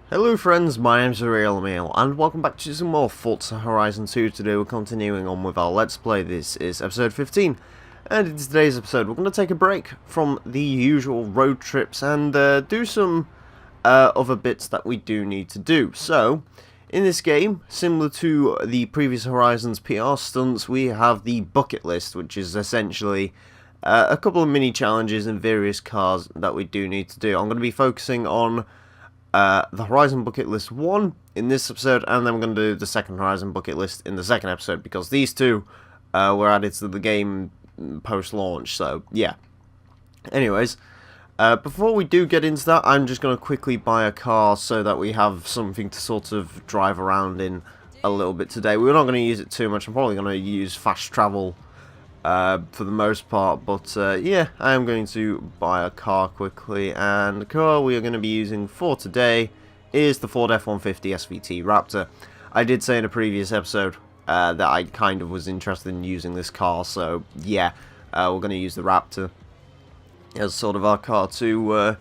Hello friends, my name's Emile, and welcome back to some more Forza Horizon 2. Today we're continuing on with our Let's Play. This is episode 15, and in today's episode we're going to take a break from the usual road trips and do some other bits that we do need to do. So, in this game, similar to the previous Horizons PR stunts, we have the bucket list, which is essentially a couple of mini challenges in various cars that we do need to do. I'm going to be focusing on the Horizon Bucket List 1 in this episode, and then we're going to do the second Horizon Bucket List in the second episode, because these two were added to the game post-launch, so yeah. Anyways, before we do get into that, I'm just going to quickly buy a car so that we have something to sort of drive around in a little bit today. We're not going to use it too much. I'm probably going to use fast travel for the most part, but yeah, I am going to buy a car quickly, and the car we are going to be using for today is the Ford F-150 SVT Raptor. I did say in a previous episode that I kind of was interested in using this car, so yeah, we're going to use the Raptor as sort of our car to,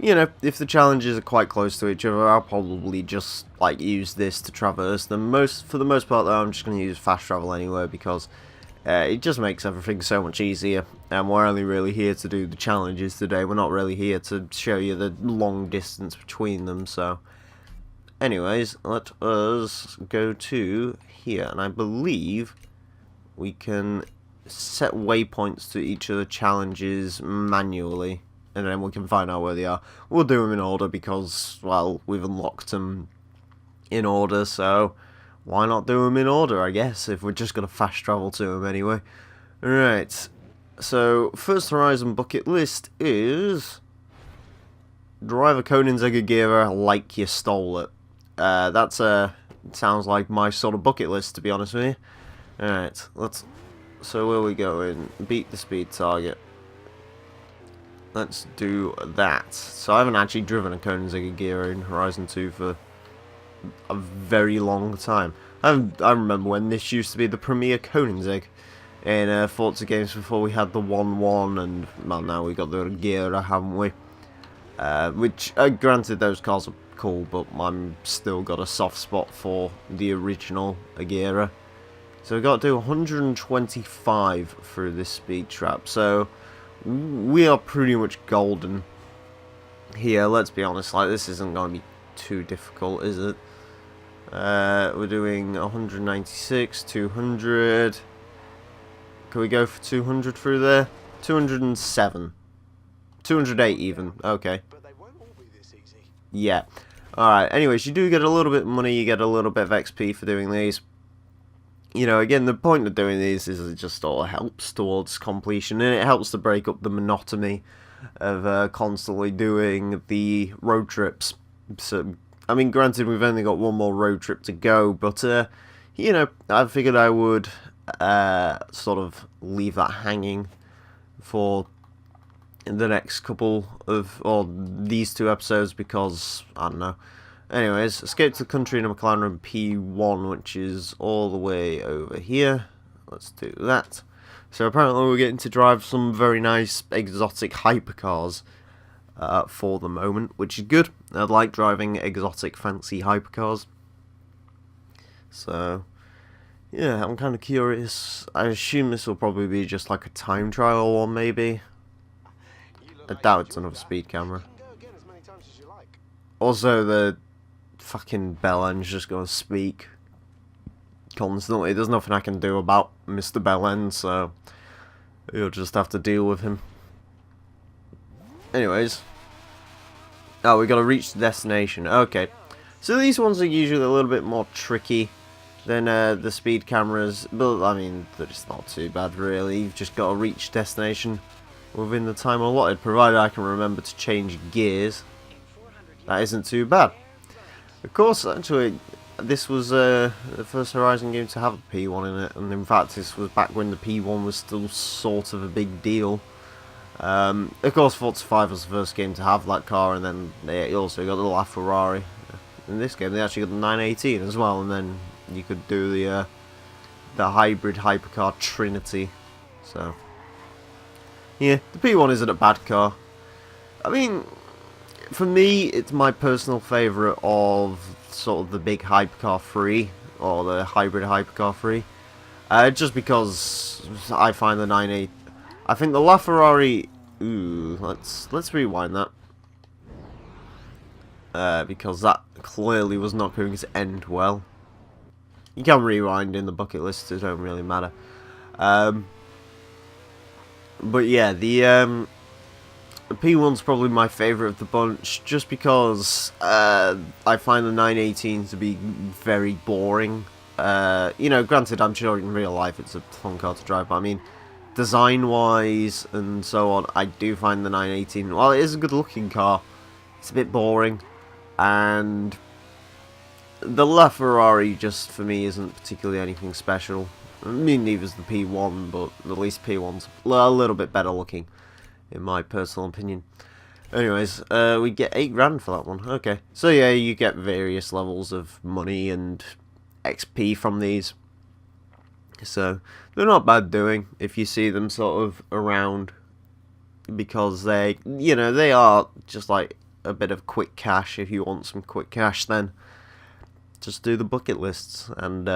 you know, if the challenges are quite close to each other, I'll probably just like use this to traverse them. For the most part though, I'm just going to use fast travel anyway, because it just makes everything so much easier, and we're only really here to do the challenges today. We're not really here to show you the long distance between them, so anyways, let us go to here, and I believe we can set waypoints to each of the challenges manually, and then we can find out where they are. We'll do them in order because, well, we've unlocked them in order, so why not do them in order, I guess, if we're just going to fast travel to them anyway. Right, so first Horizon bucket list is drive a Koenigsegg Agera like you stole it. That's sounds like my sort of bucket list, to be honest with you. Alright, so where we going? Beat the speed target. Let's do that. So I haven't actually driven a Koenigsegg Agera in Horizon 2 for a very long time. I remember when this used to be the premier Koenigsegg in Forza games before we had the 1-1, and well, now we got the Agera, haven't we? Which, granted, those cars are cool, but I'm still got a soft spot for the original Agera. So we've got to do 125 through this speed trap, so we are pretty much golden here, let's be honest. Like, this isn't going to be too difficult, is it? We're doing 196, 200. Can we go for 200 through there? 207. 208 even. Okay. Yeah. Alright, anyways, you do get a little bit of money, you get a little bit of XP for doing these. You know, again, the point of doing these is it just all helps towards completion, and it helps to break up the monotony of constantly doing the road trips. So, I mean, granted, we've only got one more road trip to go, but, you know, I figured I would sort of leave that hanging for the next couple of, or these two episodes, because, I don't know. Anyways, escape to the country in a McLaren P1, which is all the way over here. Let's do that. So apparently we're getting to drive some very nice exotic hypercars for the moment, which is good. I like driving exotic, fancy hypercars. So, yeah, I'm kind of curious. I assume this will probably be just like a time trial one, maybe. I doubt it's another speed camera. Also, the fucking Bellend's just gonna speak constantly. There's nothing I can do about Mr. Bellend, so you'll just have to deal with him. Anyways. Oh, we gotta reach the destination. Okay. So these ones are usually a little bit more tricky than the speed cameras, but I mean, they're just not too bad really. You've just gotta reach destination within the time allotted, provided I can remember to change gears. That isn't too bad. Of course, actually, this was the first Horizon game to have a P1 in it, and in fact this was back when the P1 was still sort of a big deal. Of course, Forza 5 was the first game to have that car, and then they also got the LaFerrari. In this game, they actually got the 918 as well, and then you could do the hybrid hypercar Trinity. So, yeah, the P1 isn't a bad car. I mean, For me, it's my personal favourite of sort of the big hypercar 3, or the hybrid hypercar 3. Just because I find the 980... I think the LaFerrari... Ooh, let's rewind that. Because that clearly was not going to end well. You can rewind in the bucket list, it don't really matter. But yeah, the P1's probably my favourite of the bunch, just because I find the 918 to be very boring. You know, granted, I'm sure in real life it's a fun car to drive, but I mean, design-wise and so on, I do find the 918, while it is a good-looking car, it's a bit boring, and the LaFerrari just, for me, isn't particularly anything special. I mean, neither's the P1, but at least P1's a little bit better looking, in my personal opinion. Anyways, we get 8 grand for that one. Okay. So yeah, you get various levels of money and XP from these. So, they're not bad doing if you see them sort of around. Because they, you know, they are just like a bit of quick cash. If you want some quick cash, then just do the bucket lists. And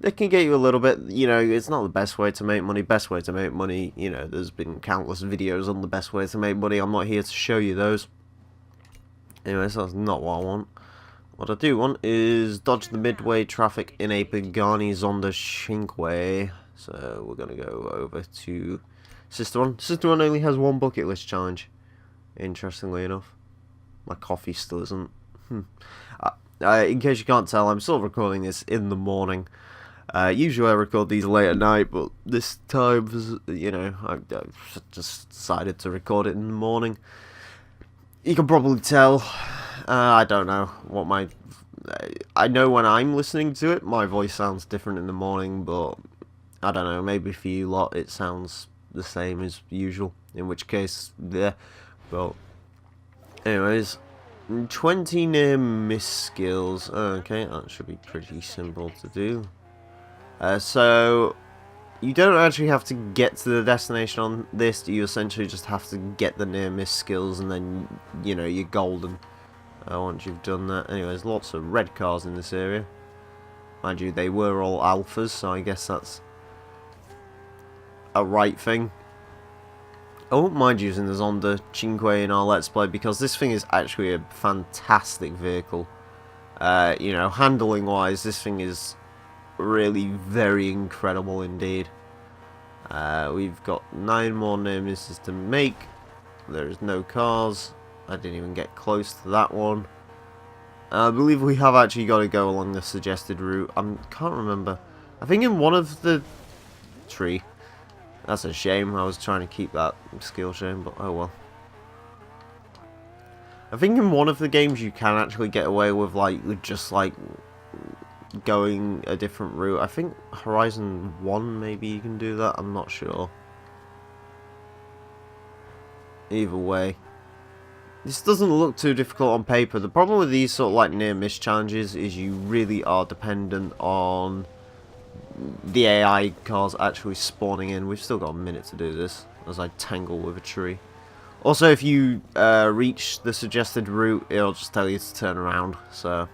they can get you a little bit, you know, it's not the best way to make money. Best way to make money, you know, there's been countless videos on the best way to make money. I'm not here to show you those. Anyways, that's not what I want. What I do want is dodge the midway traffic in a Pagani Zonda Cinque. So we're going to go over to Sister One. Sister One only has one bucket list challenge, interestingly enough. My coffee still isn't. In case you can't tell, I'm still recording this in the morning. Usually I record these late at night, but this time, you know, I just decided to record it in the morning. You can probably tell, I don't know what my... I know when I'm listening to it, my voice sounds different in the morning, but I don't know, maybe for you lot it sounds the same as usual, in which case, yeah, well, anyways... 20 near miss skills. Okay, that should be pretty simple to do. So, you don't actually have to get to the destination on this. You essentially just have to get the near miss skills, and then, you know, you're golden once you've done that. Anyways, lots of red cars in this area. Mind you, they were all alphas, so I guess that's a right thing. I wouldn't mind using the Zonda Cinque in our Let's Play, because this thing is actually a fantastic vehicle. You know, handling wise, this thing is really very incredible indeed. We've got 9 more near misses to make. There's no cars. I didn't even get close to that one. I believe we have actually got to go along the suggested route. I can't remember. I think in one of the tree. That's a shame. I was trying to keep that skill shame, but oh well. I think in one of the games you can actually get away with just going a different route. I think Horizon 1 maybe you can do that. I'm not sure. Either way, this doesn't look too difficult on paper. The problem with these sort of like near miss challenges is you really are dependent on the AI cars actually spawning in. We've still got a minute to do this as I tangle with a tree. Also, if you reach the suggested route, it'll just tell you to turn around. So,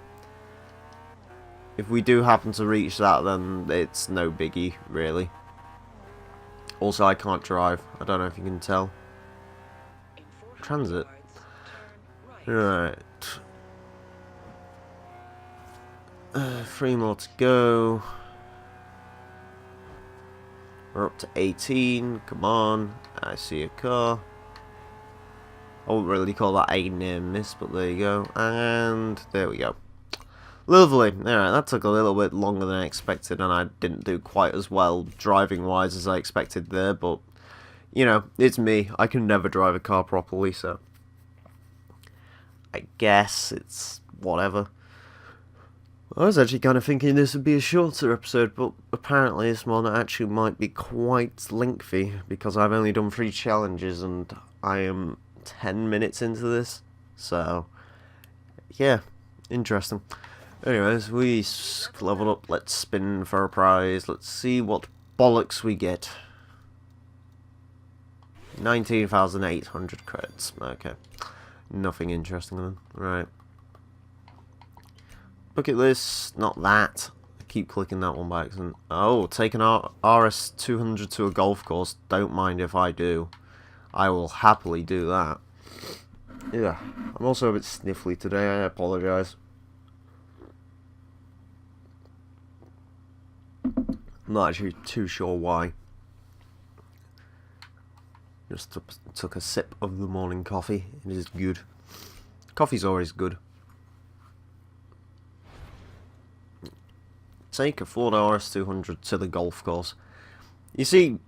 if we do happen to reach that, then it's no biggie, really. Also, I can't drive. I don't know if you can tell. Transit. Right. 3 more to go. We're up to 18. Come on. I see a car. I wouldn't really call that a near miss, but there you go. And there we go. Lovely. Alright, that took a little bit longer than I expected, and I didn't do quite as well driving-wise as I expected there, but, you know, it's me. I can never drive a car properly, so I guess it's whatever. I was actually kind of thinking this would be a shorter episode, but apparently this one actually might be quite lengthy, because I've only done 3 challenges, and I am 10 minutes into this, so, yeah, interesting. Anyways, we leveled up, let's spin for a prize, let's see what bollocks we get. 19,800 credits, okay. Nothing interesting then. Right. Bucket list, not that. I keep clicking that one by accident. Oh, take an RS200 to a golf course. Don't mind if I do. I will happily do that. Yeah, I'm also a bit sniffly today, I apologise. I'm not actually too sure why. Just took a sip of the morning coffee. It is good. Coffee's always good. Take a Ford RS200 to the golf course. You see,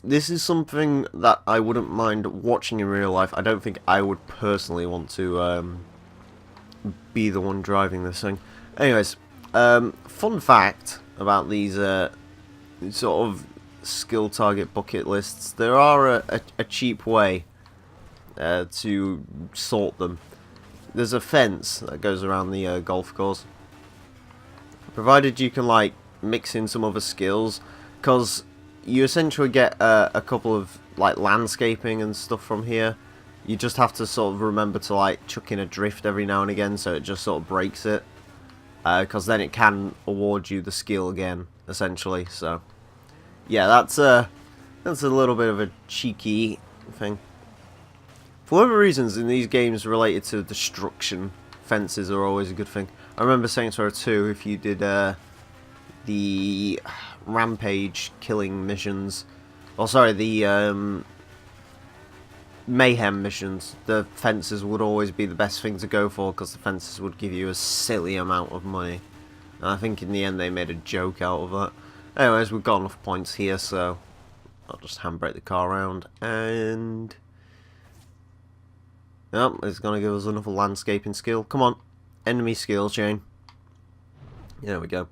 this is something that I wouldn't mind watching in real life. I don't think I would personally want to be the one driving this thing. Anyways, fun fact about these sort of skill target bucket lists. There are a cheap way to sort them. There's a fence that goes around the golf course. Provided you can like mix in some other skills, because you essentially get a couple of like landscaping and stuff from here. You just have to sort of remember to like chuck in a drift every now and again, so it just sort of breaks it. Because then it can award you the skill again, essentially. So yeah, that's a little bit of a cheeky thing. For whatever reasons, in these games related to destruction, fences are always a good thing. I remember Saints Row 2, if you did the rampage killing missions, or sorry, the mayhem missions, the fences would always be the best thing to go for, because the fences would give you a silly amount of money. And I think in the end they made a joke out of that. Anyways, we've got enough points here, so I'll just handbrake the car around, and yep, it's going to give us another landscaping skill. Come on, enemy skill chain. There we go.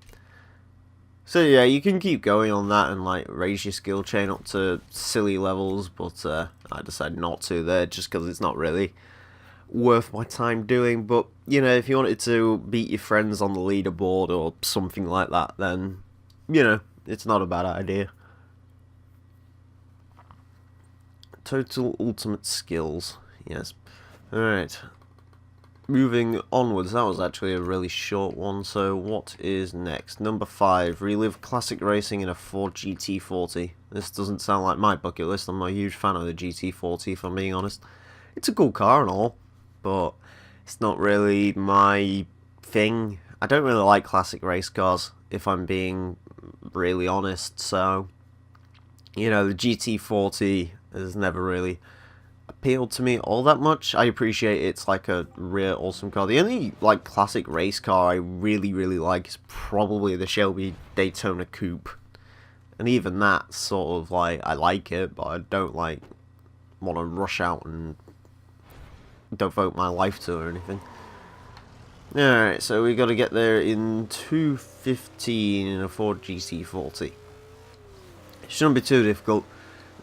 So yeah, you can keep going on that and like raise your skill chain up to silly levels, but I decided not to there just because it's not really worth my time doing. But you know, if you wanted to beat your friends on the leaderboard or something like that, then you know, it's not a bad idea. Total ultimate skills, yes. Alright, moving onwards. That was actually a really short one, so what is next? Number 5, relive classic racing in a Ford GT40. This doesn't sound like my bucket list. I'm not a huge fan of the GT40, if I'm being honest. It's a cool car and all, but it's not really my thing. I don't really like classic race cars, if I'm being really honest, so you know, the GT40 has never really appealed to me all that much. I appreciate it's like a real awesome car. The only like classic race car I really like is probably the Shelby Daytona Coupe, and even that sort of like I like it, but I don't like want to rush out and devote my life to it or anything. Alright, so we got to get there in 2:15 in a Ford GT40. It shouldn't be too difficult.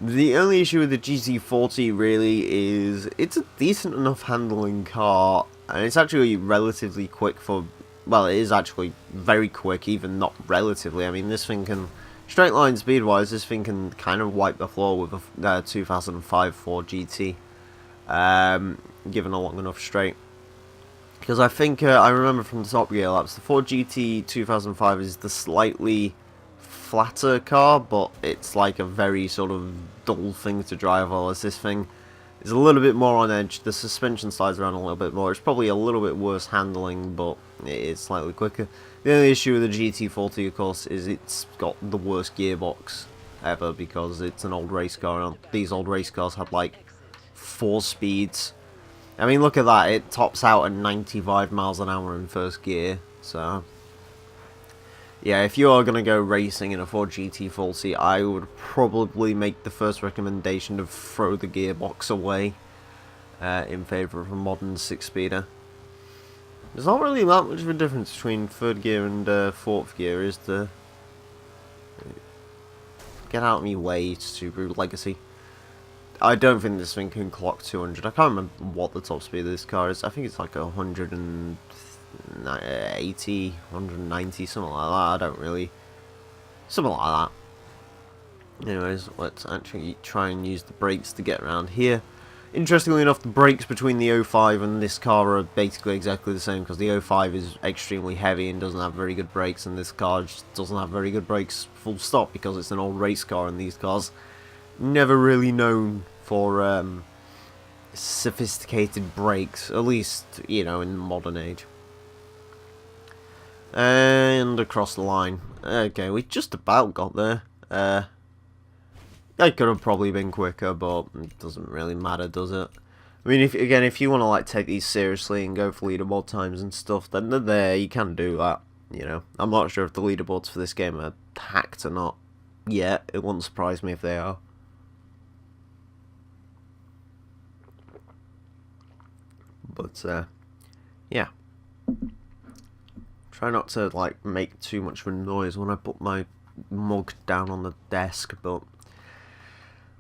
The only issue with the GT40 really is it's a decent enough handling car, and it's actually relatively quick for, well, it is actually very quick, even not relatively. I mean, this thing can, straight line speed wise, this thing can kind of wipe the floor with a 2005 Ford GT, given a long enough straight. Because I think, I remember from the Top Gear laps, the Ford GT 2005 is the slightly flatter car, but it's like a very sort of dull thing to drive, whereas this thing is a little bit more on edge. The suspension slides around a little bit more. It's probably a little bit worse handling, but it is slightly quicker. The only issue with the GT40, of course, is it's got the worst gearbox ever, because it's an old race car, and these old race cars had like 4 speeds. I mean, look at that, it tops out at 95 miles an hour in first gear, so yeah, if you are going to go racing in a Ford GT40, I would probably make the first recommendation to throw the gearbox away in favour of a modern 6-speeder. There's not really that much of a difference between 3rd gear and 4th gear, is there? Get out of my way, Subaru Legacy. I don't think this thing can clock 200. I can't remember what the top speed of this car is. I think it's like 180, 190, something like that. I don't really... something like that. Anyways, let's actually try and use the brakes to get around here. Interestingly enough, the brakes between the 05 and this car are basically exactly the same, because the 05 is extremely heavy and doesn't have very good brakes, and this car just doesn't have very good brakes, full stop, because it's an old race car, and these cars never really known for sophisticated brakes, at least, you know, in the modern age. And across the line. Okay, we just about got there. I could have probably been quicker, but it doesn't really matter, does it? I mean, if you want to like take these seriously and go for leaderboard times and stuff, then they're there. You can do that. You know, I'm not sure if the leaderboards for this game are hacked or not yet. It wouldn't surprise me if they are. But yeah. Try not to like make too much of a noise when I put my mug down on the desk, but.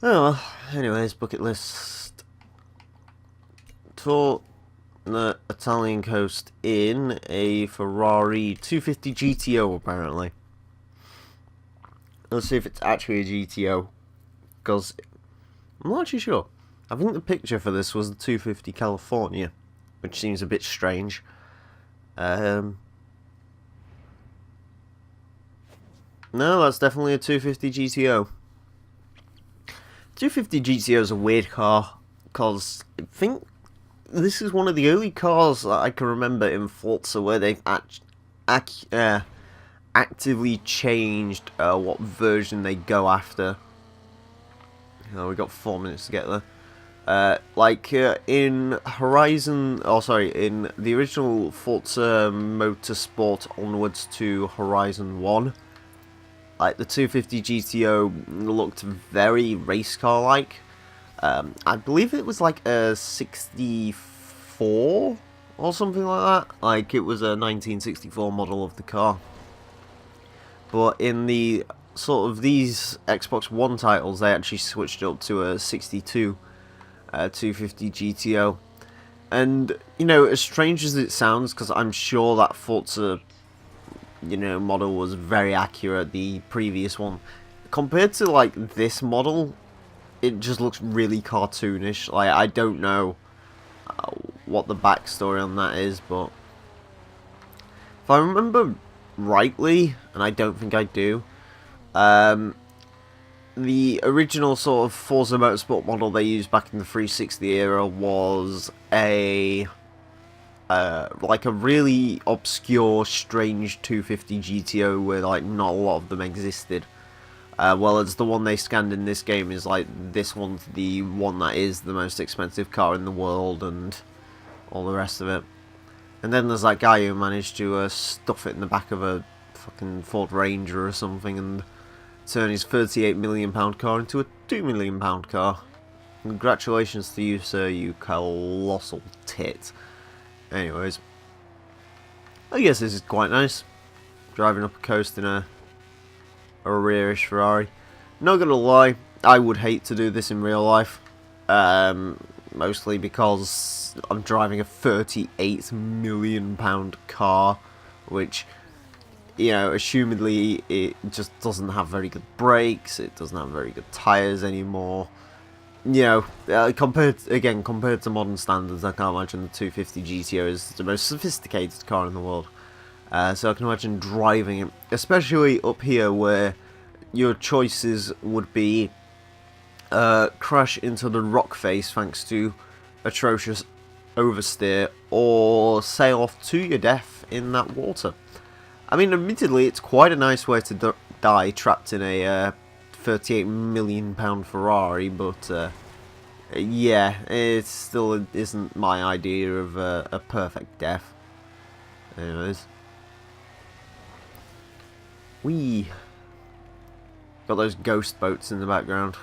Oh well, anyways, bucket list. Tour the Italian coast in a Ferrari 250 GTO, apparently. Let's see if it's actually a GTO, because I'm not actually sure. I think the picture for this was the 250 California, which seems a bit strange. No, that's definitely a 250 GTO. 250 GTO is a weird car, because I think this is one of the early cars that I can remember in Forza where they've actively changed what version they go after. We got 4 minutes to get there. In Horizon, in the original Forza Motorsport onwards to Horizon 1, like the 250 GTO looked very race car like. I believe it was like a 64 or something like that. Like it was a 1964 model of the car. But in the sort of these Xbox One titles, they actually switched up to a 62 250 GTO. And, you know, as strange as it sounds, because I'm sure that Forza, you know, model was very accurate, the previous one, compared to like this model, it just looks really cartoonish. Like, I don't know what the backstory on that is, but if I remember rightly, and I don't think I do, the original sort of Forza Motorsport model they used back in the 360 era was a like a really obscure, strange 250 GTO where like not a lot of them existed. Well, as the one they scanned in this game is like this one's the one that is the most expensive car in the world and all the rest of it. And then there's that guy who managed to stuff it in the back of a fucking Ford Ranger or something and turn his £38 million car into a £2 million car. Congratulations to you, sir, you colossal tit. Anyways, I guess this is quite nice. Driving up a coast in a rearish Ferrari. Not gonna lie, I would hate to do this in real life. Mostly because I'm driving a £38 million car, which, you know, assumedly it just doesn't have very good brakes, it doesn't have very good tyres anymore. You know, compared to modern standards, I can't imagine the 250 GTO is the most sophisticated car in the world. So I can imagine driving it, especially up here where your choices would be crash into the rock face thanks to atrocious oversteer, or sail off to your death in that water. I mean, admittedly, it's quite a nice way to die trapped in a £38 million Ferrari, but yeah, it still isn't my idea of a perfect death. Anyways, we got those ghost boats in the background.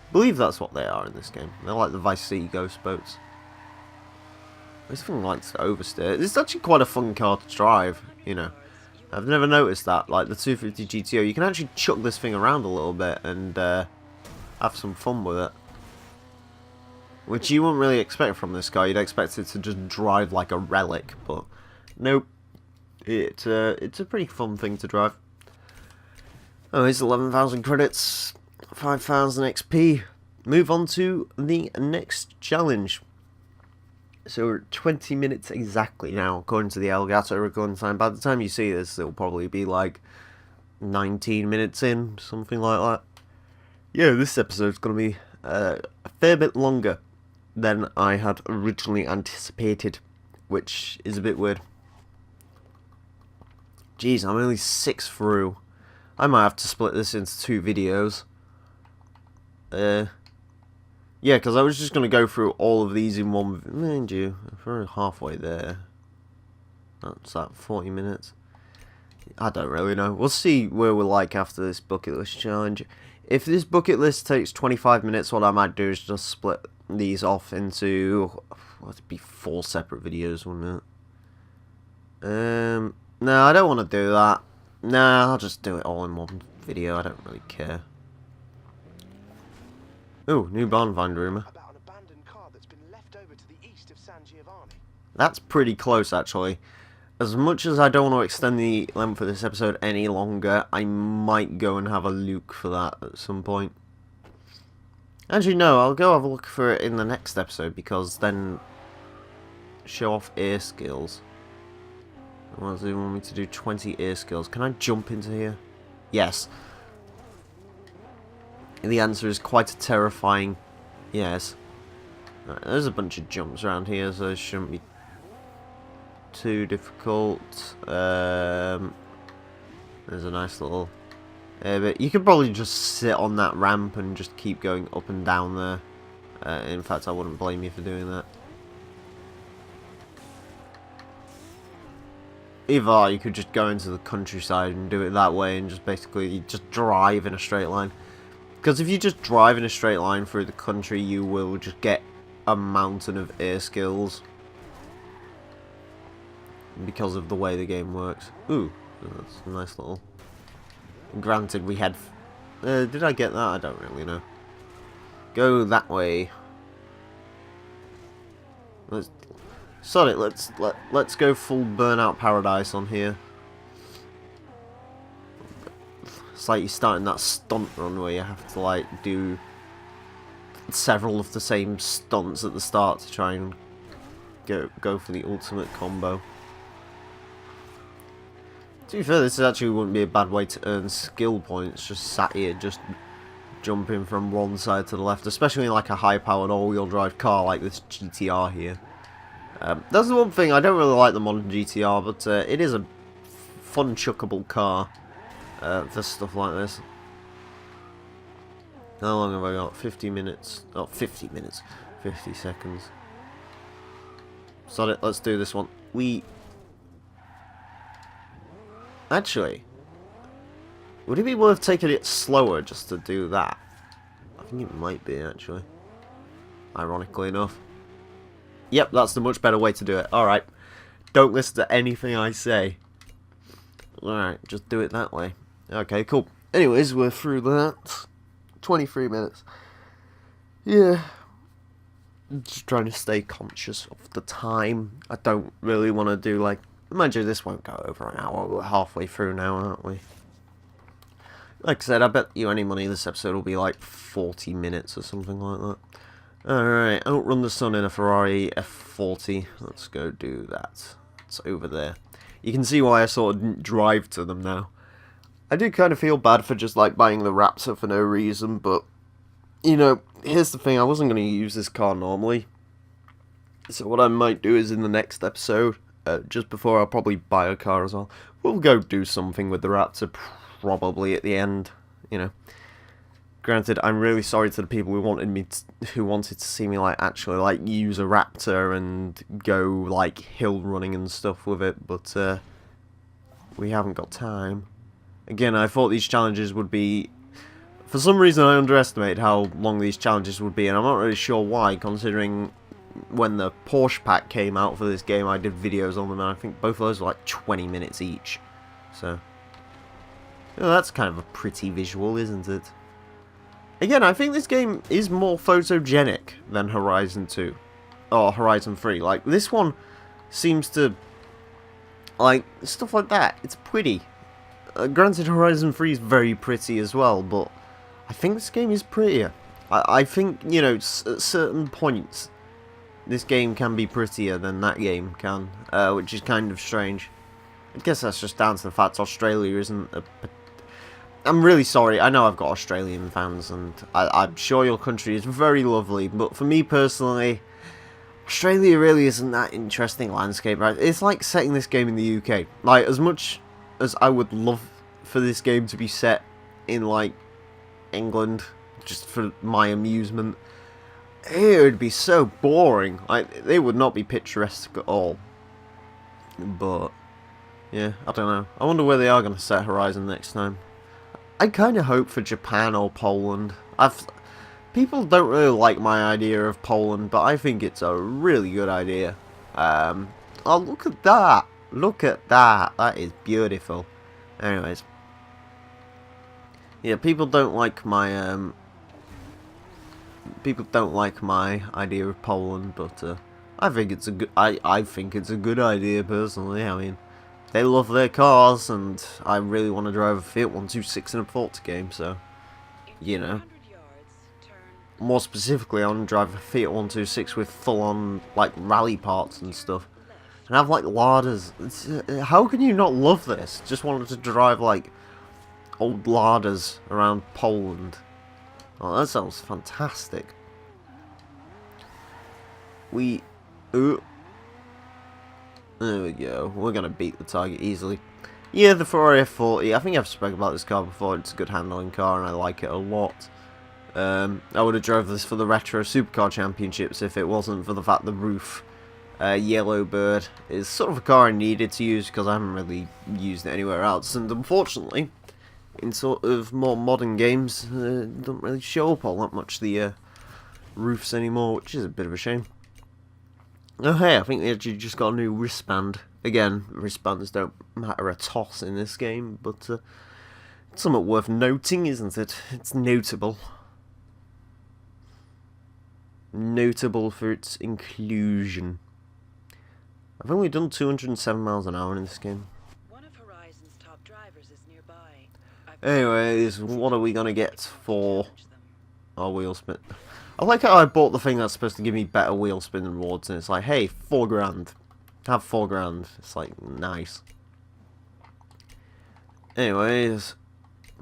I believe that's what they are in this game. They're like the Vice City ghost boats. This thing likes to oversteer. It's actually quite a fun car to drive, you know. I've never noticed that. Like the 250 GTO, you can actually chuck this thing around a little bit and have some fun with it. Which you wouldn't really expect from this car. You'd expect it to just drive like a relic, but nope. It's a pretty fun thing to drive. Oh, it's 11,000 credits, 5,000 XP. move on to the next challenge. So we're at 20 minutes exactly now, according to the Elgato recording time. By the time you see this, it'll probably be like 19 minutes in, something like that. Yeah, this episode's going to be a fair bit longer than I had originally anticipated, which is a bit weird. Jeez, I'm only 6 through. I might have to split this into 2 videos. Yeah, because I was just going to go through all of these in one... Mind you, if we're halfway there. That's that, 40 minutes. I don't really know. We'll see where we're like after this bucket list challenge. If this bucket list takes 25 minutes, what I might do is just split these off into... Well, it'd be 4 separate videos, wouldn't it? No, I don't want to do that. Nah, I'll just do it all in one video. I don't really care. Ooh, new barn find rumour. About an abandoned car that's been left over to the east of San Giovanni. That's pretty close, actually. As much as I don't want to extend the length of this episode any longer, I might go and have a look for that at some point. Actually, no, I'll go have a look for it in the next episode, because then... Show off air skills. What do they want me to do? 20 air skills. Can I jump into here? Yes. The answer is quite a terrifying yes. Right, there's a bunch of jumps around here, so it shouldn't be too difficult. There's a nice little bit. You could probably just sit on that ramp and just keep going up and down there. In fact, I wouldn't blame you for doing that. Either you could just go into the countryside and do it that way and just basically just drive in a straight line. Because if you just drive in a straight line through the country, you will just get a mountain of air skills. Because of the way the game works. Ooh, that's a nice little... Granted, we had... did I get that? I don't really know. Go that way. Sorry, let's go full Burnout Paradise on here. It's like you're starting that stunt run where you have to like do several of the same stunts at the start to try and go for the ultimate combo. To be fair, this actually wouldn't be a bad way to earn skill points, just sat here just jumping from one side to the left, especially in like a high-powered all-wheel drive car like this GTR here. That's the one thing, I don't really like the modern GTR, but it is a fun chuckable car. For stuff like this. How long have I got? 50 minutes. Oh, 50 minutes. 50 seconds. Sod it, let's do this one. Actually, would it be worth taking it slower just to do that? I think it might be, actually. Ironically enough. Yep, that's the much better way to do it. Alright. Don't listen to anything I say. Alright, just do it that way. Okay, cool. Anyways, we're through that. 23 minutes. Yeah. Just trying to stay conscious of the time. I don't really want to do like... Mind you, this won't go over an hour. We're halfway through now, aren't we? Like I said, I bet you any money this episode will be like 40 minutes or something like that. Alright, outrun the sun in a Ferrari F40. Let's go do that. It's over there. You can see why I sort of didn't drive to them now. I do kind of feel bad for just like buying the Raptor for no reason, but you know, here's the thing, I wasn't going to use this car normally. So what I might do is in the next episode, just before I'll probably buy a car as well, we'll go do something with the Raptor probably at the end, you know. Granted, I'm really sorry to the people who wanted to see me like actually like use a Raptor and go like hill running and stuff with it, but we haven't got time. Again, I thought these challenges would be... For some reason, I underestimated how long these challenges would be, and I'm not really sure why, considering when the Porsche pack came out for this game, I did videos on them, and I think both of those were like 20 minutes each. So, you know, that's kind of a pretty visual, isn't it? Again, I think this game is more photogenic than Horizon 2. Or Horizon 3. Like, this one seems to... Like, stuff like that. It's pretty. Granted, Horizon 3 is very pretty as well, but I think this game is prettier. I think, you know, at certain points, this game can be prettier than that game can, which is kind of strange. I guess that's just down to the fact Australia isn't a... I'm really sorry, I know I've got Australian fans, and I'm sure your country is very lovely, but for me personally, Australia really isn't that interesting landscape, right? It's like setting this game in the UK. Like, as much as I would love for this game to be set in, like, England, just for my amusement, it would be so boring. Like, they would not be picturesque at all. But, yeah, I don't know. I wonder where they are going to set Horizon next time. I kind of hope for Japan or Poland. People don't really like my idea of Poland, but I think it's a really good idea. Oh, look at that! Look at that! That is beautiful. Anyways, yeah, people don't like my idea of Poland, but I think it's a good. I think it's a good idea personally. I mean, they love their cars, and I really want to drive a Fiat 126 in a Forza game, so you know. More specifically, I want to drive a Fiat 126 with full-on like rally parts and stuff, and have like larders. How can you not love this? Just wanted to drive like old larders around Poland. Oh, that sounds fantastic. There we go. We're gonna beat the target easily. Yeah, the Ferrari F40. I think I've spoken about this car before. It's a good handling car, and I like it a lot. I would have drove this for the Retro Supercar Championships if it wasn't for the fact the roof Yellowbird is sort of a car I needed to use because I haven't really used it anywhere else, and unfortunately, in sort of more modern games, don't really show up all that much the roofs anymore, which is a bit of a shame. Oh hey, I think they actually just got a new wristband. Again, wristbands don't matter a toss in this game, but it's somewhat worth noting, isn't it? It's notable. Notable for its inclusion. I've only done 207 miles an hour in this game. One of Horizon's top drivers is nearby. Anyways, what are we gonna get for our wheel spin? I like how I bought the thing that's supposed to give me better wheel spin rewards, and it's like, hey, 4 grand. Have 4 grand. It's like, nice. Anyways,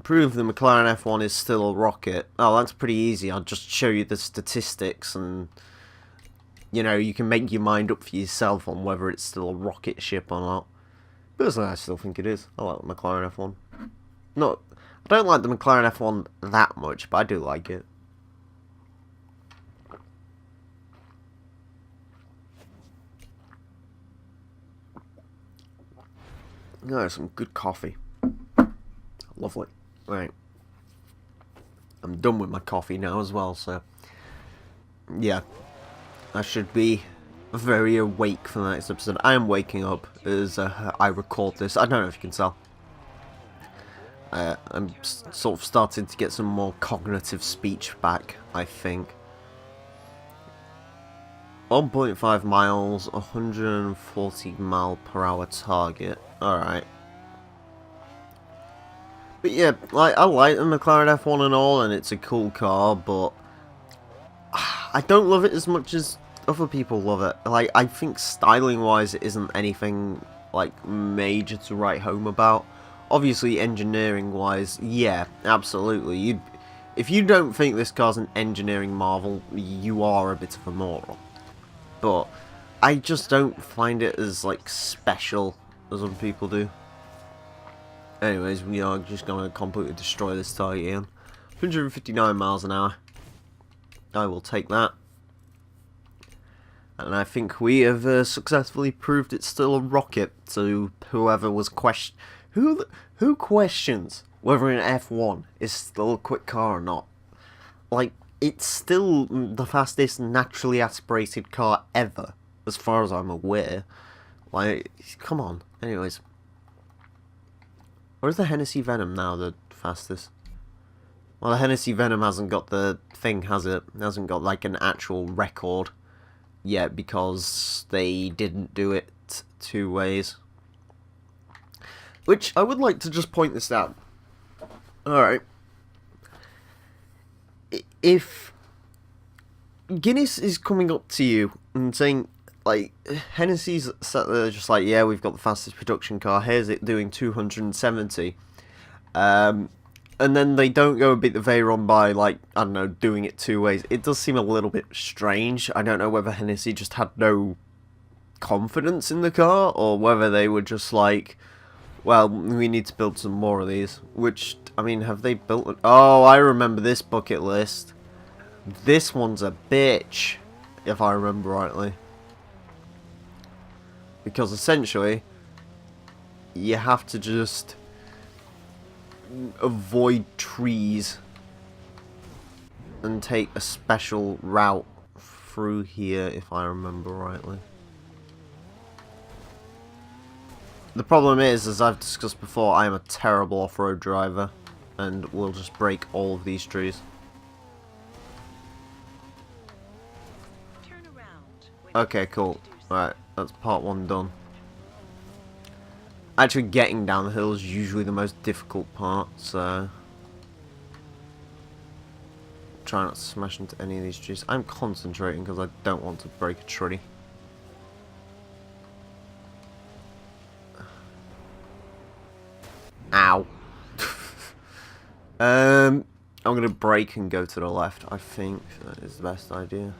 prove the McLaren F1 is still a rocket. Oh, that's pretty easy. I'll just show you the statistics, and you know, you can make your mind up for yourself on whether it's still a rocket ship or not. Personally, I still think it is. I like the McLaren F1. No, I don't like the McLaren F1 that much, but I do like it. No, some good coffee. Lovely. Right. I'm done with my coffee now as well, so yeah. I should be very awake for the next episode. I am waking up as I record this. I don't know if you can tell. I'm sort of starting to get some more cognitive speech back, I think. 1.5 miles, 140 mile per hour target. Alright. But yeah, like, I like the McLaren F1 and all, and it's a cool car, but I don't love it as much as other people love it. Like, I think styling-wise it isn't anything, like, major to write home about. Obviously, engineering-wise, yeah, absolutely. If you don't think this car's an engineering marvel, you are a bit of a moron. But I just don't find it as, like, special as other people do. Anyways, we are just going to completely destroy this target here. 159 miles an hour. I will take that. And I think we have successfully proved it's still a rocket to whoever was who questions whether an F1 is still a quick car or not. Like, it's still the fastest naturally aspirated car ever, as far as I'm aware. Like, come on. Anyways. Or is the Hennessy Venom now the fastest? Well, the Hennessy Venom hasn't got the thing, has it? It hasn't got, like, an actual record yet, because they didn't do it 2 ways. Which, I would like to just point this out. Alright. If Guinness is coming up to you and saying, like, Hennessy's sat there just like, yeah, we've got the fastest production car, here's it doing 270. And then they don't go and beat the Veyron by, like, I don't know, doing it two ways. It does seem a little bit strange. I don't know whether Hennessy just had no confidence in the car, or whether they were just like, well, we need to build some more of these. Which, I mean, have they built it? Oh, I remember this bucket list. This one's a bitch, if I remember rightly. Because essentially, you have to just avoid trees and take a special route through here, if I remember rightly. The problem is, as I've discussed before, I am a terrible off-road driver and will just break all of these trees. Turn around. Okay, cool. Alright, that's part one done. Actually, getting down the hill is usually the most difficult part, so try not to smash into any of these trees. I'm concentrating because I don't want to break a tree. Ow. I'm gonna brake and go to the left. I think that is the best idea.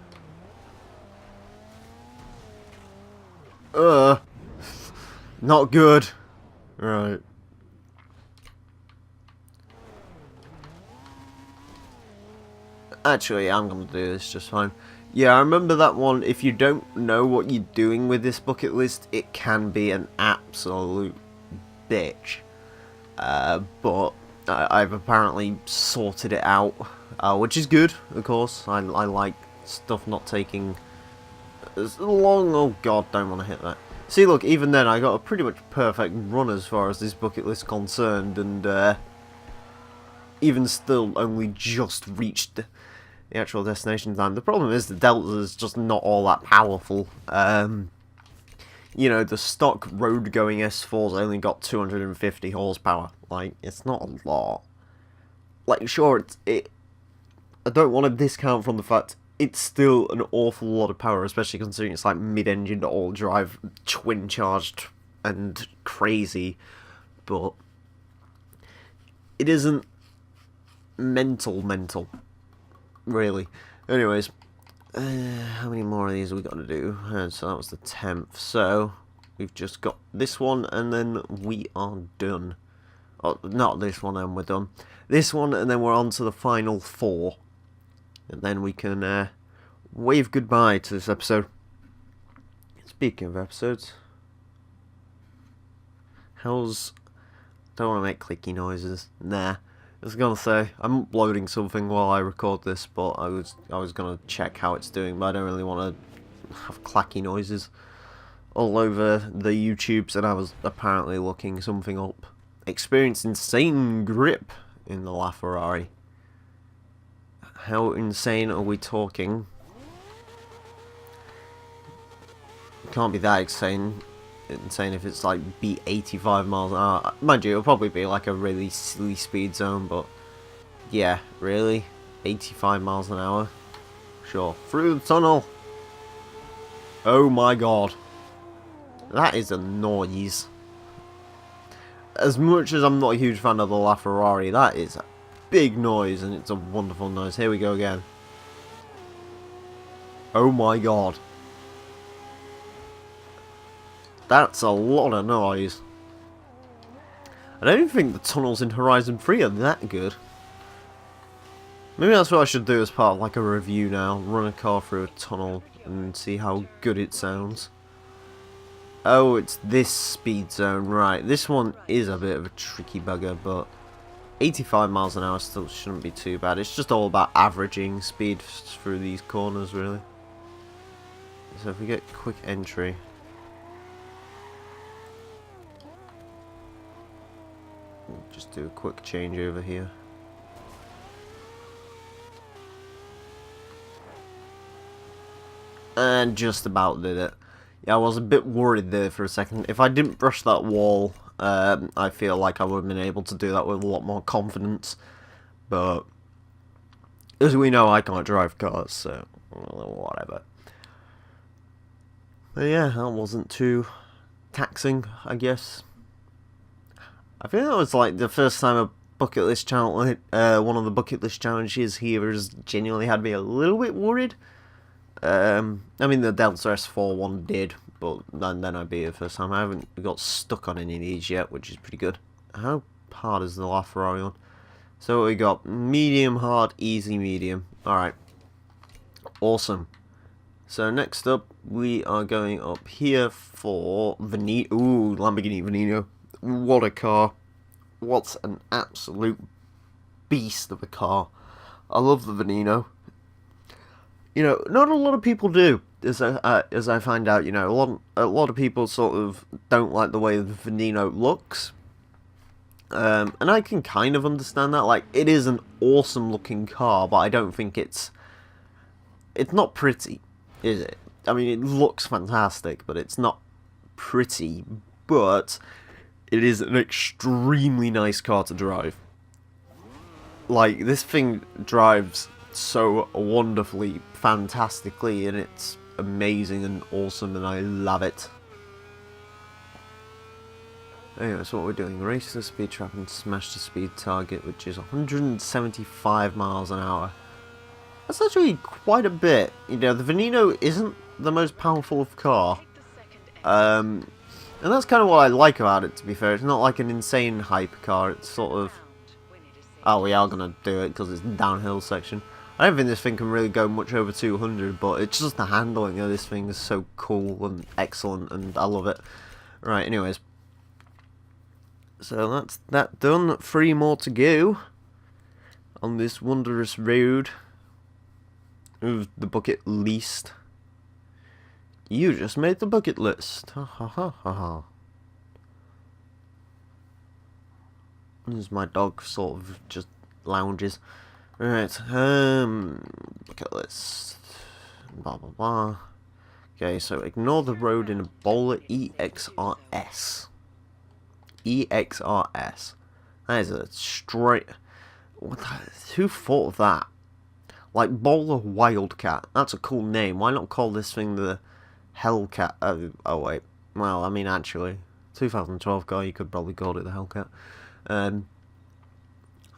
Not good. Right. Actually, I'm gonna do this just fine. Yeah, I remember that one. If you don't know what you're doing with this bucket list, it can be an absolute bitch. But I've apparently sorted it out, which is good, of course. I like stuff not taking as long. Oh god, don't want to hit that. See, look, even then I got a pretty much perfect run as far as this bucket list is concerned, and even still only just reached the actual destination time. The problem is the Delta is just not all that powerful. You know, the stock road-going S4's only got 250 horsepower. Like, it's not a lot. Like, sure, I don't want to discount from the fact it's still an awful lot of power, especially considering it's like mid-engine all-drive, twin-charged and crazy. But it isn't mental, really. Anyways. How many more of these have we got to do? So that was the 10th. So we've just got this one, and then we are done. Oh, not this one, and we're done. This one, and then we're on to the final 4. And then we can wave goodbye to this episode. Speaking of episodes, don't want to make clicky noises. Nah. I was gonna say, I'm uploading something while I record this, but I was gonna check how it's doing, but I don't really want to have clacky noises all over the YouTubes, and I was apparently looking something up. Experienced insane grip in the LaFerrari. How insane are we talking? It can't be that insane if it's like beat 85 miles an hour. Mind you, it'll probably be like a really silly speed zone, but yeah, really? 85 miles an hour? Sure. Through the tunnel! Oh my god. That is a noise. As much as I'm not a huge fan of the LaFerrari, that is a big noise, and it's a wonderful noise. Here we go again. Oh my god. That's a lot of noise. I don't think the tunnels in Horizon 3 are that good. Maybe that's what I should do as part of like a review now. Run a car through a tunnel and see how good it sounds. Oh, it's this speed zone. Right, this one is a bit of a tricky bugger, but 85 miles an hour still shouldn't be too bad. It's just all about averaging speed through these corners, really. So if we get quick entry... we'll just do a quick change over here. And just about did it. Yeah, I was a bit worried there for a second. If I didn't brush that wall, I feel like I would have been able to do that with a lot more confidence. But as we know, I can't drive cars, so whatever. But yeah, that wasn't too taxing, I guess. I think that was like the first time a bucket list challenge, one of the bucket list challenges here has genuinely had me a little bit worried. I mean, the Delta S4 one did, but then I beat it the first time. I haven't got stuck on any of these yet, which is pretty good. How hard is the LaFerrari on? So we got medium, hard, easy, medium. Alright. Awesome. So next up, we are going up here for Veneno. Ooh, Lamborghini Veneno. What a car. What an absolute beast of a car. I love the Veneno. You know, not a lot of people do, as I find out. You know, a lot of people sort of don't like the way the Veneno looks, and I can kind of understand that. Like, it is an awesome looking car, but I don't think it's not pretty, is it? I mean, it looks fantastic, but it's not pretty. But it is an extremely nice car to drive. Like, this thing drives so wonderfully, fantastically, and it's amazing and awesome, and I love it. Anyway, that's what we're doing. Race the speed trap and smash the speed target, which is 175 miles an hour. That's actually quite a bit. You know, the Veneno isn't the most powerful of car. And that's kind of what I like about it, to be fair. It's not like an insane hype car. It's sort of... Oh, we are going to do it because it's the downhill section. I don't think this thing can really go much over 200, but it's just the handling of this thing is so cool and excellent, and I love it. Right, anyways. So that's that done. 3 more to go on this wondrous road of the bucket list. You just made the bucket list. Ha ha ha ha ha. As my dog sort of just lounges. Right, bucket list. Blah blah blah. Okay, so ignore the road in a Bowler EXRS. EXRS. That is a straight... Who thought of that? Like, Bowler Wildcat. That's a cool name. Why not call this thing the Hellcat? Oh wait. Well, I mean, actually, 2012 car, you could probably call it the Hellcat.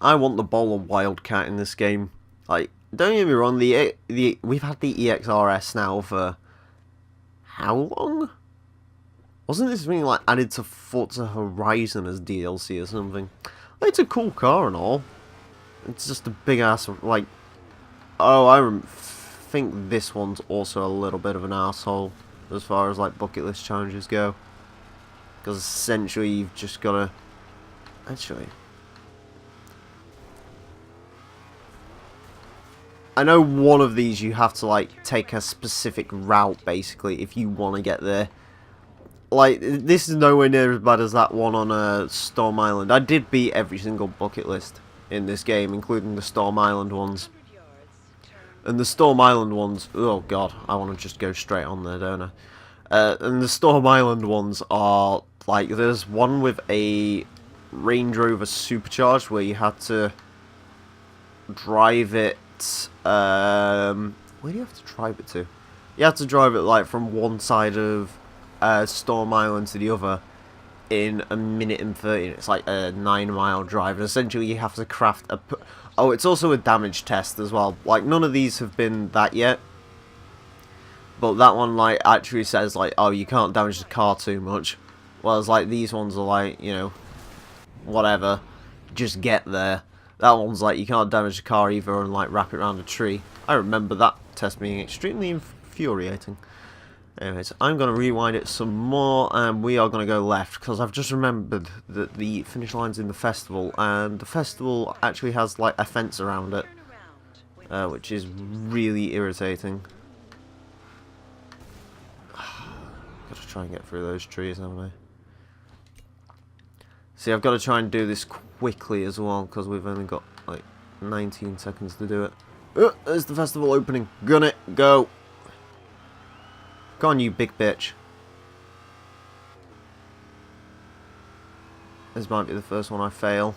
I want the Bowler Wildcat in this game. Like, don't get me wrong, we've had the EXRS now for how long? Wasn't this thing like added to Forza Horizon as DLC or something? Like, it's a cool car and all. It's just a big ass, like... Oh, I think this one's also a little bit of an asshole as far as like bucket list challenges go. Because essentially you've just got to... Actually... I know one of these you have to like take a specific route basically if you want to get there. Like, this is nowhere near as bad as that one on Storm Island. I did beat every single bucket list in this game, including the Storm Island ones. And the Storm Island ones, oh god, I want to just go straight on there, don't I? And the Storm Island ones are, like, there's one with a Range Rover Supercharged where you had to drive it, where do you have to drive it to? You have to drive it, like, from one side of Storm Island to the other in a minute and 30. It's like a 9-mile drive, and essentially you have to craft a... Oh, it's also a damage test as well. Like, none of these have been that yet. But that one, like, actually says, like, oh, you can't damage the car too much. Whereas, like, these ones are like, you know, whatever. Just get there. That one's like, you can't damage the car either and, like, wrap it around a tree. I remember that test being extremely infuriating. Anyways, I'm going to rewind it some more, and we are going to go left, because I've just remembered that the finish line's in the festival, and the festival actually has, like, a fence around it, which is really irritating. Got to try and get through those trees, haven't I? See, I've got to try and do this quickly as well, because we've only got, like, 19 seconds to do it. There's the festival opening. Gun it. Go. Go on, you big bitch. This might be the first one I fail.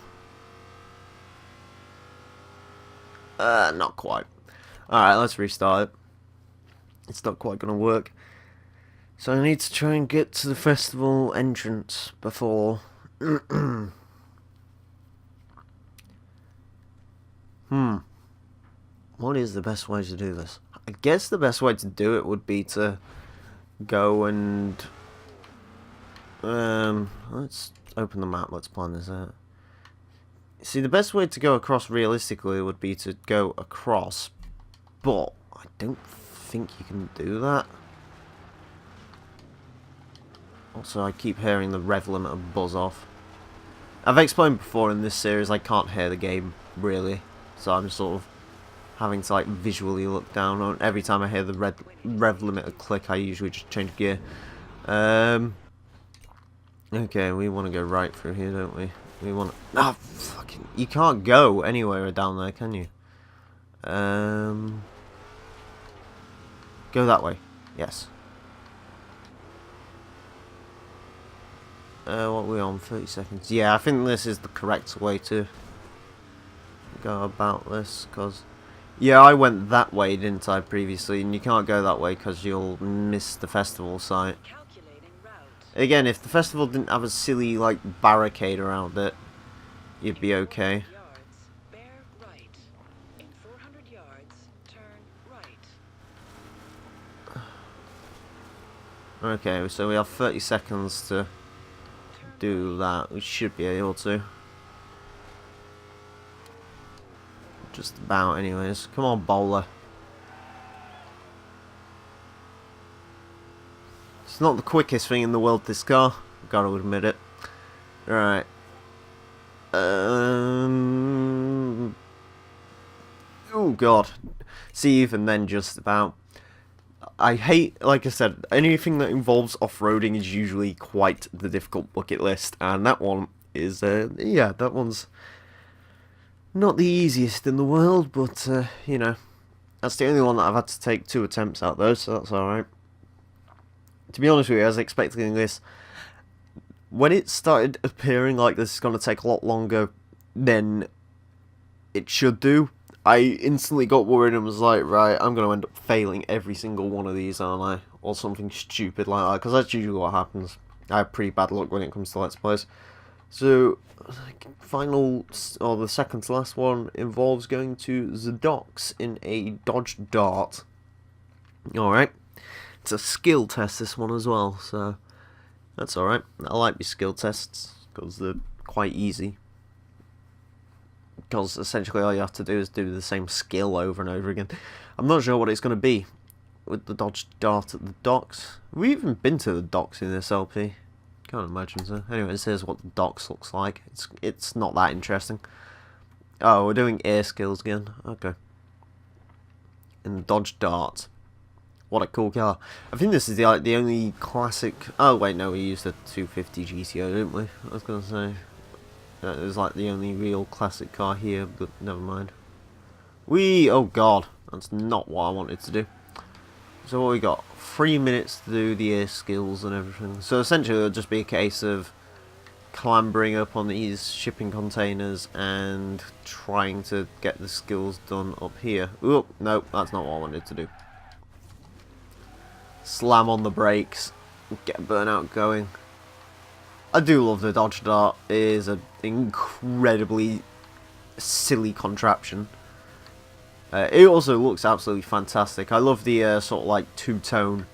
Not quite. Alright, let's restart it. it's not quite going to work. So I need to try and get to the festival entrance before... What is the best way to do this? I guess the best way to do it would be to go and... let's open the map, let's plan this out. See, the best way to go across realistically would be to go across, but I don't think you can do that. Also, I keep hearing the rev limiter buzz off. I've explained before in this series I can't hear the game, really, so I'm sort of having to like visually look down on every time I hear the rev limiter click. I usually just change gear. Okay, we want to go right through here, don't we? We want to... Ah, fucking... You can't go anywhere down there, can you? Go that way. Yes. What are we on? 30 seconds. Yeah, I think this is the correct way to go about this, because... Yeah, I went that way, didn't I, previously, and you can't go that way because you'll miss the festival site. Again, if the festival didn't have a silly, like, barricade around it, you'd be okay. Okay, so we have 30 seconds to do that. We should be able to. Just about, anyways. Come on, bowler. It's not the quickest thing in the world, this car. Gotta admit it. Right. Oh, God. See, even then, just about. I hate, like I said, anything that involves off-roading is usually quite the difficult bucket list. And that one is, yeah, that one's not the easiest in the world, but, you know, that's the only one that I've had to take 2 attempts at, though, so that's alright. To be honest with you, I was expecting this. When it started appearing like this is going to take a lot longer than it should do, I instantly got worried and was like, right, I'm going to end up failing every single one of these, aren't I? Or something stupid like that, because that's usually what happens. I have pretty bad luck when it comes to Let's Plays. So, final, or the second to last one, involves going to the docks in a Dodge Dart. Alright. It's a skill test, this one as well, so that's alright. I like my skill tests, because they're quite easy. Because essentially all you have to do is do the same skill over and over again. I'm not sure what it's going to be with the Dodge Dart at the docks. Have we even been to the docks in this LP? Can't imagine so. Anyways, here's what the docks looks like. It's not that interesting. Oh, we're doing air skills again. Okay. In the Dodge Dart. What a cool car. I think this is the only classic... Oh, wait, no, we used a 250 GTO, didn't we? I was going to say... That is like the only real classic car here, but never mind. Oh god, that's not what I wanted to do. So what we got? 3 minutes to do the air skills and everything. So essentially it'll just be a case of clambering up on these shipping containers and trying to get the skills done up here. Oh, no, that's not what I wanted to do. Slam on the brakes, get burnout going. I do love the Dodge Dart. It is an incredibly silly contraption. It also looks absolutely fantastic. I love the sort of like two-tone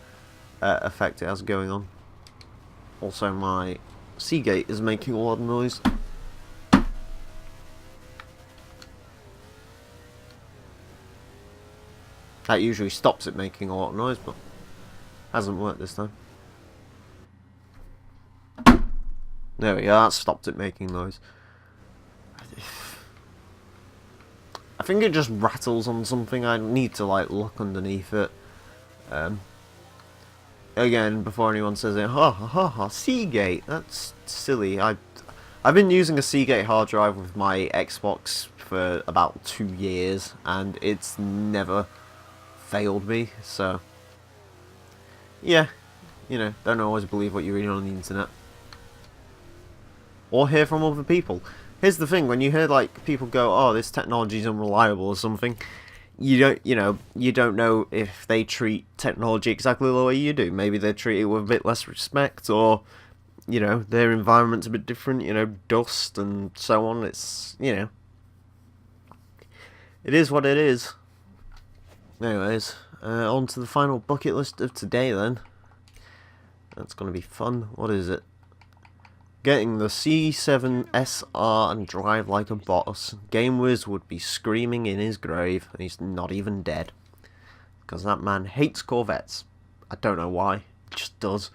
effect it has going on. Also, my Seagate is making a lot of noise. That usually stops it making a lot of noise, but hasn't worked this time. There we go, that stopped it making noise. I think it just rattles on something. I need to like look underneath it. Again, before anyone says it, Seagate, that's silly. I've been using a Seagate hard drive with my Xbox for about 2 years, and it's never failed me, so yeah, you know, don't always believe what you read on the internet. Or hear from other people. Here's the thing, when you hear like people go, oh, this technology's unreliable or something, you don't know if they treat technology exactly the way you do. Maybe they treat it with a bit less respect, or their environment's a bit different. Dust and so on. It's it is what it is. Anyways, on to the final bucket list of today then. That's gonna be fun. What is it? Getting the C7 SR and drive like a boss. GameWiz would be screaming in his grave, and he's not even dead. Because that man hates Corvettes. I don't know why. He just does.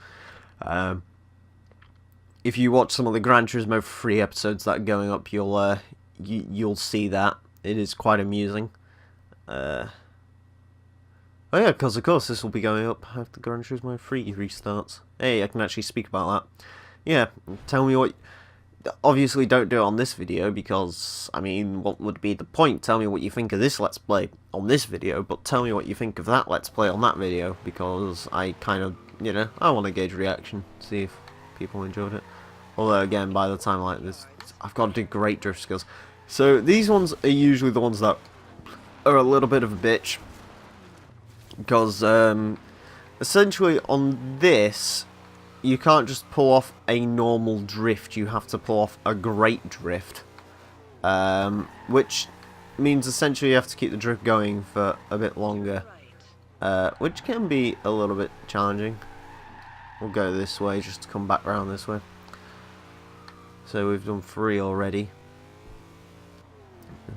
If you watch some of the Gran Turismo 3 episodes that are going up, you'll see that. It is quite amusing. Oh yeah, because of course this will be going up after Gran Turismo 3 restarts. Hey, I can actually speak about that. Yeah, tell me what... Obviously don't do it on this video, because, I mean, what would be the point? Tell me what you think of this Let's Play on this video, but tell me what you think of that Let's Play on that video, because I kind of, I want to gauge reaction, see if people enjoyed it. Although, again, by the time like this, I've got to do great drift skills. So, these ones are usually the ones that are a little bit of a bitch, because, essentially, on this... you can't just pull off a normal drift, you have to pull off a great drift. Which means essentially you have to keep the drift going for a bit longer. Which can be a little bit challenging. We'll go this way just to come back around this way. So we've done 3 already.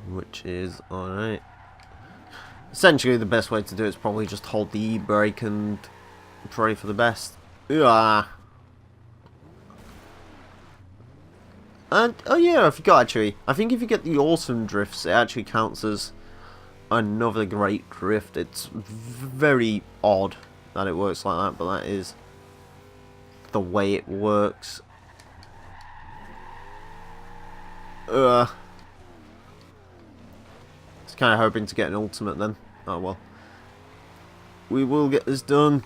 Which is alright. Essentially the best way to do it is probably just hold the E-brake and pray for the best. Ah. And, oh yeah, I forgot actually. I think if you get the awesome drifts, it actually counts as another great drift. It's very odd that it works like that, but that is the way it works. Just kind of hoping to get an ultimate then. Oh well. We will get this done.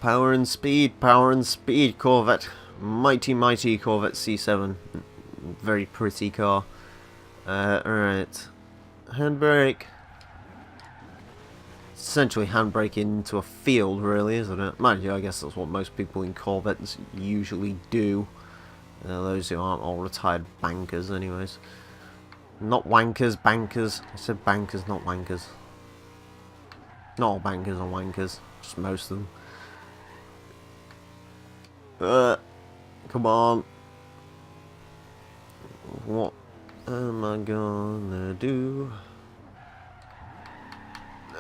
Power and speed, Corvette. Mighty, mighty Corvette C7. Very pretty car. Alright. Handbrake. Essentially handbrake into a field, really, isn't it? Mind you, I guess that's what most people in Corvettes usually do. Those who aren't all retired bankers, anyways. Not wankers, bankers. I said bankers, not wankers. Not all bankers are wankers. Just most of them. Come on. What am I gonna do?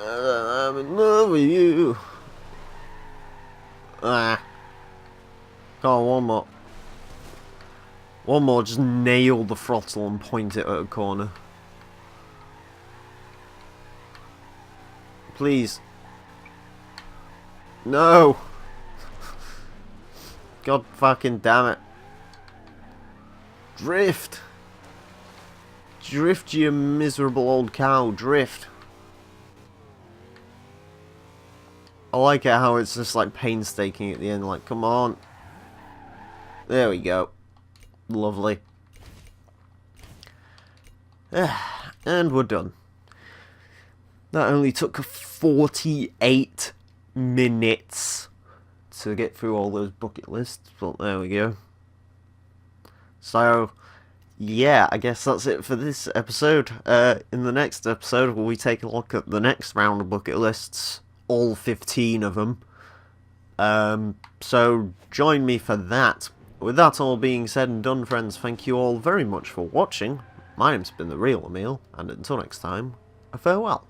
I'm in love with you. Ah. Come on, one more. One more, just nail the throttle and point it at a corner. Please. No! God fucking damn it. Drift! Drift, you miserable old cow, drift. I like it how it's just like painstaking at the end, like, come on. There we go. Lovely. And we're done. That only took 48 minutes to get through all those bucket lists, but there we go. So, yeah, I guess that's it for this episode. In the next episode, we take a look at the next round of bucket lists, all 15 of them. So, join me for that. With that all being said and done, friends, thank you all very much for watching. My name's been The Real Emile, and until next time, a farewell.